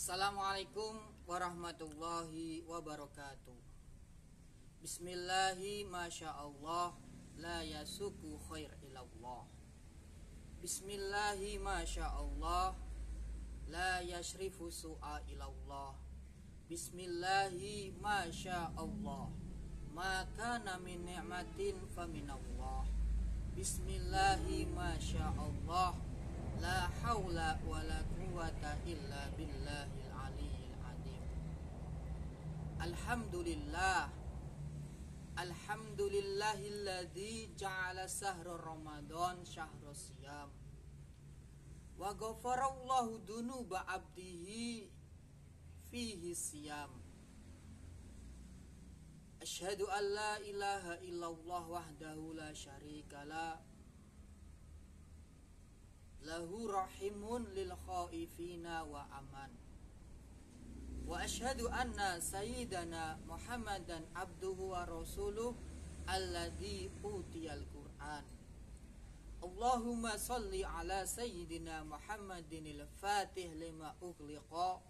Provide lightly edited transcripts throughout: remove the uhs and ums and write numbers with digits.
Assalamualaikum warahmatullahi wabarakatuh. Bismillahi masyaallah la yasuku khair ilallah. Bismillahi masyaallah la yashrifu su'a ilallah. Bismillahi masyaallah ma kana min ni'matin faminallah. Bismillahi masyaallah la haula wa la quwwata illa billahil aliyyil azim. Alhamdulillahilladzi ja'ala sahra Ramadan syahra siyam wa ghafarallahu dunuba abdihi fihi siyam. Asyhadu an la ilaha illallah wahdahu la syarikalah lahu rahimun lil khaifina wa aman. Wa asyhadu anna sayyidana Muhammadan abduhu wa rasuluh alladzi utiyal Qur'an. Allahumma salli ala sayyidina Muhammadinil fatih lima ughliqa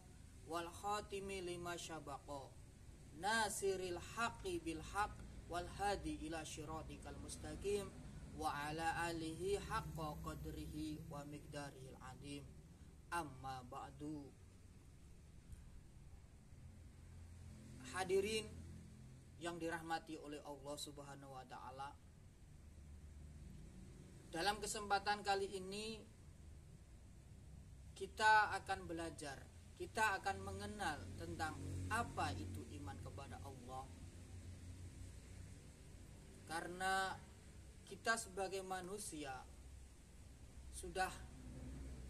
wal khatimi lima syabaqa nasiril haqqi bil haqq wal hadi ila syiratikal mustaqim wa ala alihi haqqa qadrihi wa miqdarihil azim. Amma ba'du. Hadirin yang dirahmati oleh Allah Subhanahu wa taala, dalam kesempatan kali ini kita akan belajar, kita akan mengenal tentang apa itu iman kepada Allah. Karena kita sebagai manusia sudah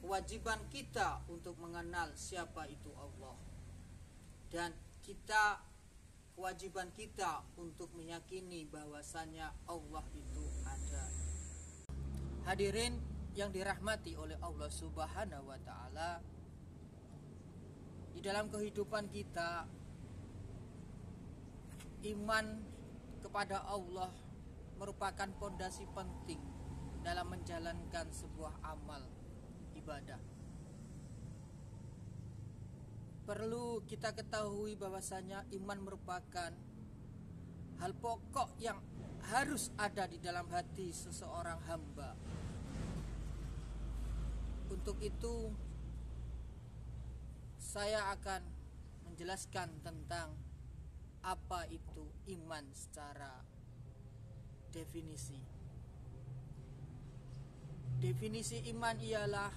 kewajiban kita untuk mengenal siapa itu Allah, dan kewajiban kita untuk meyakini bahwasanya Allah itu ada. Hadirin yang dirahmati oleh Allah Subhanahu wa taala, di dalam kehidupan kita iman kepada Allah merupakan pondasi penting dalam menjalankan sebuah amal ibadah. Perlu kita ketahui bahwasanya iman merupakan hal pokok yang harus ada di dalam hati seseorang hamba. Untuk itu saya akan menjelaskan tentang apa itu iman secara definisi. Definisi iman ialah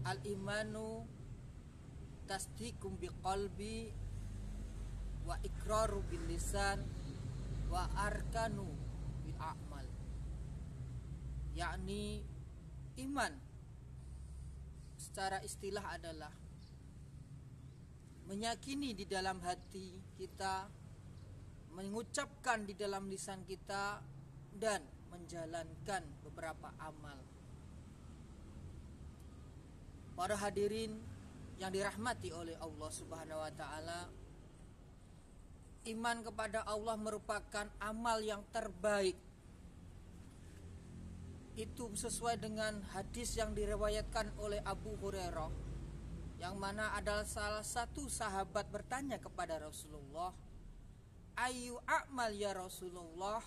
al-imanu tasdiqum biqalbi wa iqraru bil lisan wa arkanu bil a'mal. Yakni iman secara istilah adalah meyakini di dalam hati kita, mengucapkan di dalam lisan kita, dan menjalankan beberapa amal. Para hadirin yang dirahmati oleh Allah Subhanahu wa taala, iman kepada Allah merupakan amal yang terbaik. Itu sesuai dengan hadis yang diriwayatkan oleh Abu Hurairah, yang mana adalah salah satu sahabat bertanya kepada Rasulullah, "Ayu a'mal ya Rasulullah?"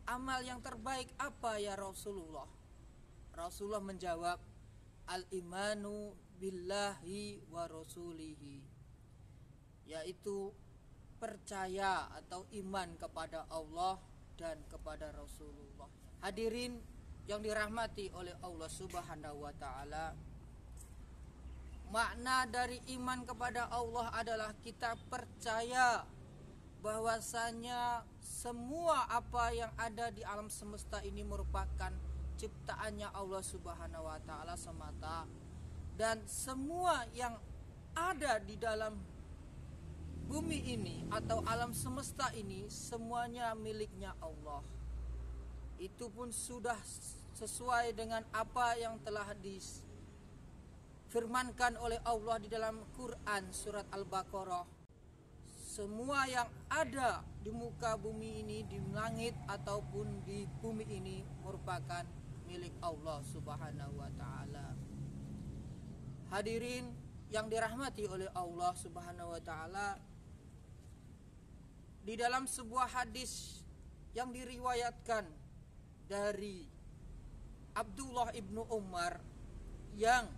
Amal yang terbaik apa ya Rasulullah? Rasulullah menjawab, al-imanu billahi wa rasulihi, yaitu percaya atau iman kepada Allah dan kepada Rasulullah. Hadirin yang dirahmati oleh Allah Subhanahu wa taala, makna dari iman kepada Allah adalah kita percaya bahwasanya semua apa yang ada di alam semesta ini merupakan ciptaannya Allah Subhanahu wa taala semata, dan semua yang ada di dalam bumi ini atau alam semesta ini semuanya miliknya Allah. Itu pun sudah sesuai dengan apa yang telah difirmankan oleh Allah di dalam Quran surat Al-Baqarah. Semua yang ada di muka bumi ini, di langit ataupun di bumi ini merupakan milik Allah Subhanahu wa taala. Hadirin yang dirahmati oleh Allah Subhanahu wa taala, di dalam sebuah hadis yang diriwayatkan dari Abdullah ibnu Umar yang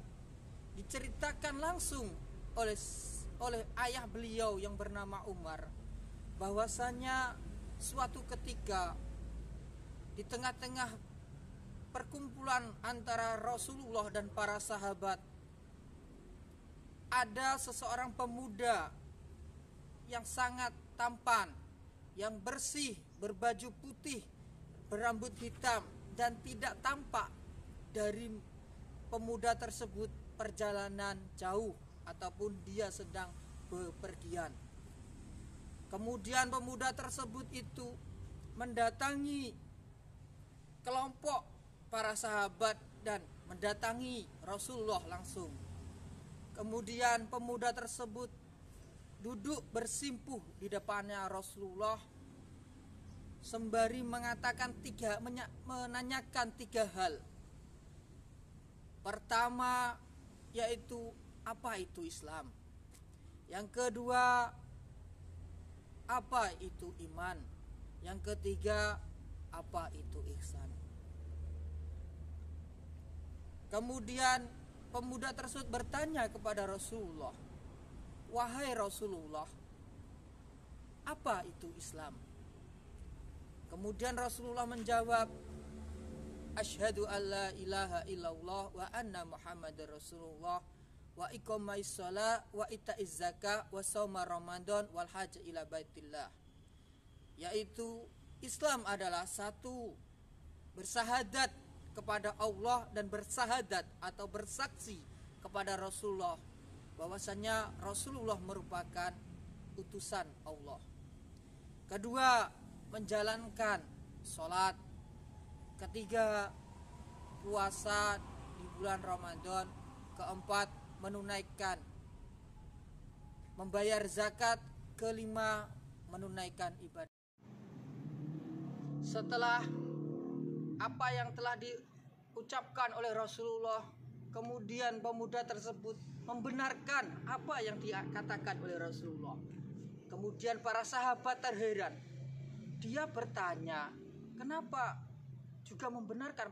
diceritakan langsung oleh ayah beliau yang bernama Umar, bahwasanya suatu ketika di tengah-tengah perkumpulan antara Rasulullah dan para sahabat, ada seseorang pemuda yang sangat tampan, yang bersih, berbaju putih, berambut hitam, dan tidak tampak dari pemuda tersebut perjalanan jauh ataupun dia sedang bepergian. Kemudian pemuda tersebut itu mendatangi kelompok para sahabat dan mendatangi Rasulullah langsung. Kemudian pemuda tersebut duduk bersimpuh di depannya Rasulullah sembari menanyakan tiga hal. Pertama, yaitu apa itu Islam. Yang kedua, apa itu iman. Yang ketiga, apa itu ihsan. Kemudian pemuda tersebut bertanya kepada Rasulullah, "Wahai Rasulullah, apa itu Islam?" Kemudian Rasulullah menjawab, "Asyhadu an la ilaha illallah wa anna Muhammadar Rasulullah wa iqamais shalah wa itaiz zakah wa shauma Ramadan wal hajj ila baitillah." Yaitu Islam adalah satu, bersahadat kepada Allah dan bersahadat atau bersaksi kepada Rasulullah bahwasanya Rasulullah merupakan utusan Allah. Kedua, menjalankan sholat. Ketiga, puasa di bulan Ramadan. Keempat, menunaikan, membayar zakat. Kelima, menunaikan ibadah. Setelah apa yang telah diucapkan oleh Rasulullah, kemudian pemuda tersebut membenarkan apa yang dikatakan oleh Rasulullah. Kemudian para sahabat terheran. Dia bertanya, kenapa juga membenarkan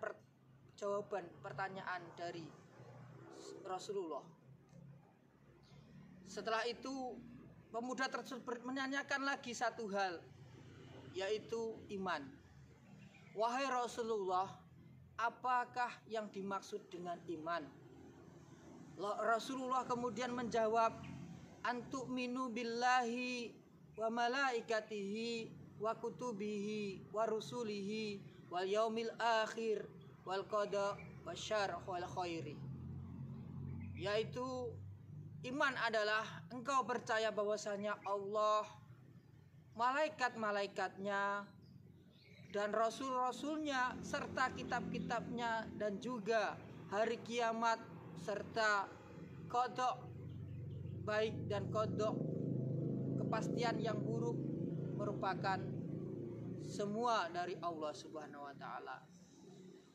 jawaban pertanyaan dari Rasulullah. Setelah itu pemuda tersebut menanyakan lagi satu hal, yaitu iman. "Wahai Rasulullah, apakah yang dimaksud dengan iman?" Rasulullah kemudian menjawab, "Antu'minu billahi wa malaikatihi wa kutubihi wa rusulihi wal yaumil akhir wal qada wasyarr wal khairi." Yaitu iman adalah engkau percaya bahwasanya Allah, malaikat-malaikatnya, dan rasul-rasulnya, serta kitab-kitabnya, dan juga hari kiamat, serta qada baik dan qada kepastian yang buruk merupakan semua dari Allah Subhanahu wa taala.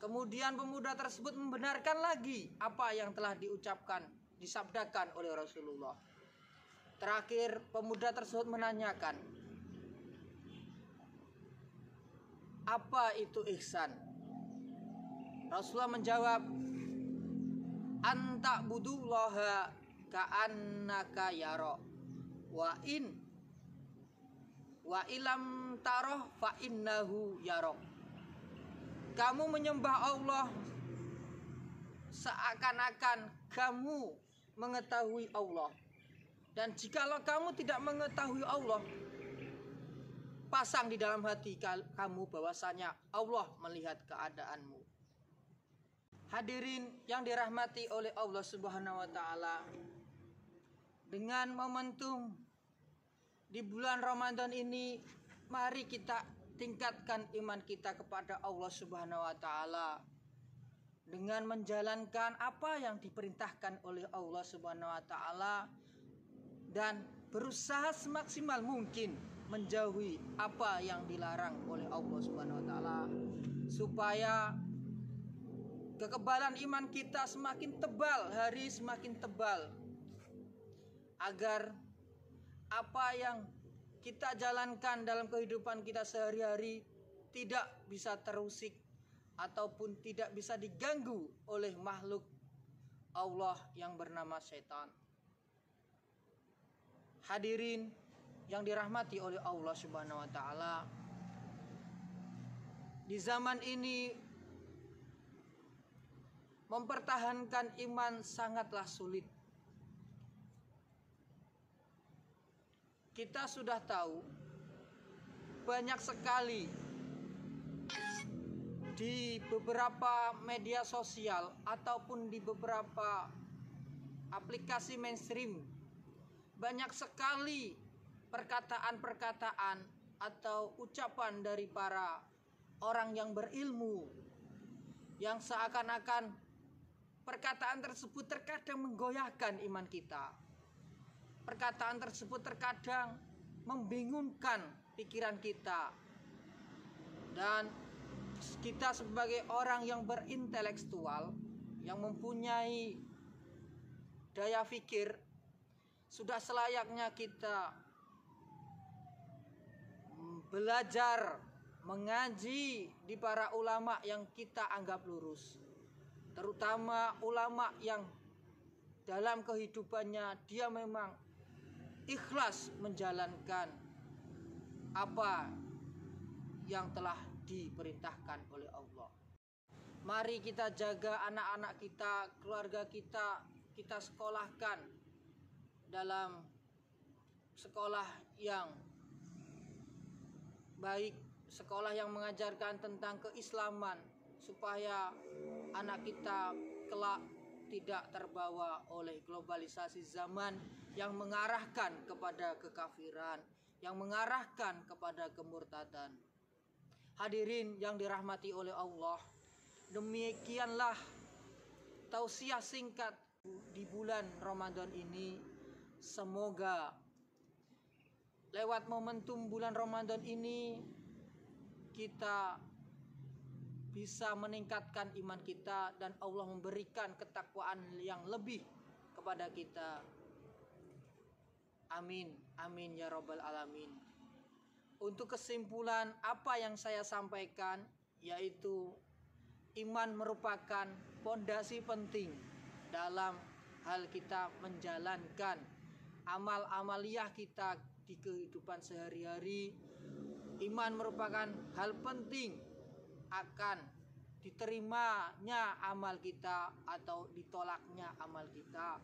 Kemudian pemuda tersebut membenarkan lagi apa yang telah disabdakan oleh Rasulullah. Terakhir pemuda tersebut menanyakan, apa itu ihsan? Rasulullah menjawab, "Anta budullaha ka'annaka yara wa ilam taroh fa innahu yarok." Kamu menyembah Allah seakan-akan kamu mengetahui Allah. Dan jikalau kamu tidak mengetahui Allah, pasang di dalam hati kamu bahwasanya Allah melihat keadaanmu. Hadirin yang dirahmati oleh Allah Subhanahu wa taala, dengan momentum di bulan Ramadan ini, mari kita tingkatkan iman kita kepada Allah Subhanahu wa taala dengan menjalankan apa yang diperintahkan oleh Allah Subhanahu wa taala dan berusaha semaksimal mungkin menjauhi apa yang dilarang oleh Allah Subhanahu wa taala, supaya kekebalan iman kita semakin tebal, hari semakin tebal, agar apa yang kita jalankan dalam kehidupan kita sehari-hari tidak bisa terusik ataupun tidak bisa diganggu oleh makhluk Allah yang bernama setan. Hadirin yang dirahmati oleh Allah Subhanahu wa taala, di zaman ini mempertahankan iman sangatlah sulit. Kita sudah tahu banyak sekali di beberapa media sosial ataupun di beberapa aplikasi mainstream, banyak sekali perkataan-perkataan atau ucapan dari para orang yang berilmu yang seakan-akan perkataan tersebut terkadang menggoyahkan iman kita. Perkataan tersebut terkadang membingungkan pikiran kita. Dan kita sebagai orang yang berintelektual, yang mempunyai daya pikir, sudah selayaknya kita belajar mengaji di para ulama yang kita anggap lurus, terutama ulama yang dalam kehidupannya dia memang ikhlas menjalankan apa yang telah diperintahkan oleh Allah. Mari kita jaga anak-anak kita, keluarga kita, kita sekolahkan dalam sekolah yang baik, sekolah yang mengajarkan tentang keislaman, supaya anak kita kelak tidak terbawa oleh globalisasi zaman yang mengarahkan kepada kekafiran, yang mengarahkan kepada kemurtadan. Hadirin yang dirahmati oleh Allah, demikianlah tausiah singkat di bulan Ramadan ini. Semoga lewat momentum bulan Ramadan ini kita bisa meningkatkan iman kita dan Allah memberikan ketakwaan yang lebih kepada kita. Amin, amin ya rabbal alamin. Untuk kesimpulan apa yang saya sampaikan, yaitu iman merupakan fondasi penting dalam hal kita menjalankan amal-amaliyah kita di kehidupan sehari-hari. Iman merupakan hal penting akan diterimanya amal kita atau ditolaknya amal kita.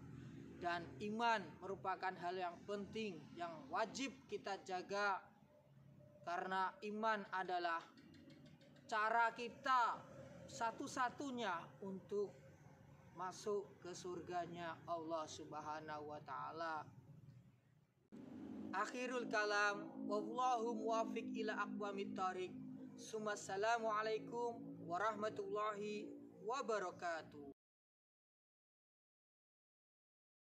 Dan iman merupakan hal yang penting yang wajib kita jaga, karena iman adalah cara kita satu-satunya untuk masuk ke surganya Allah Subhanahu wa taala. Akhirul kalam, wallahu muwaffiq ila aqwamit thariq. Assalamualaikum warahmatullahi wabarakatuh.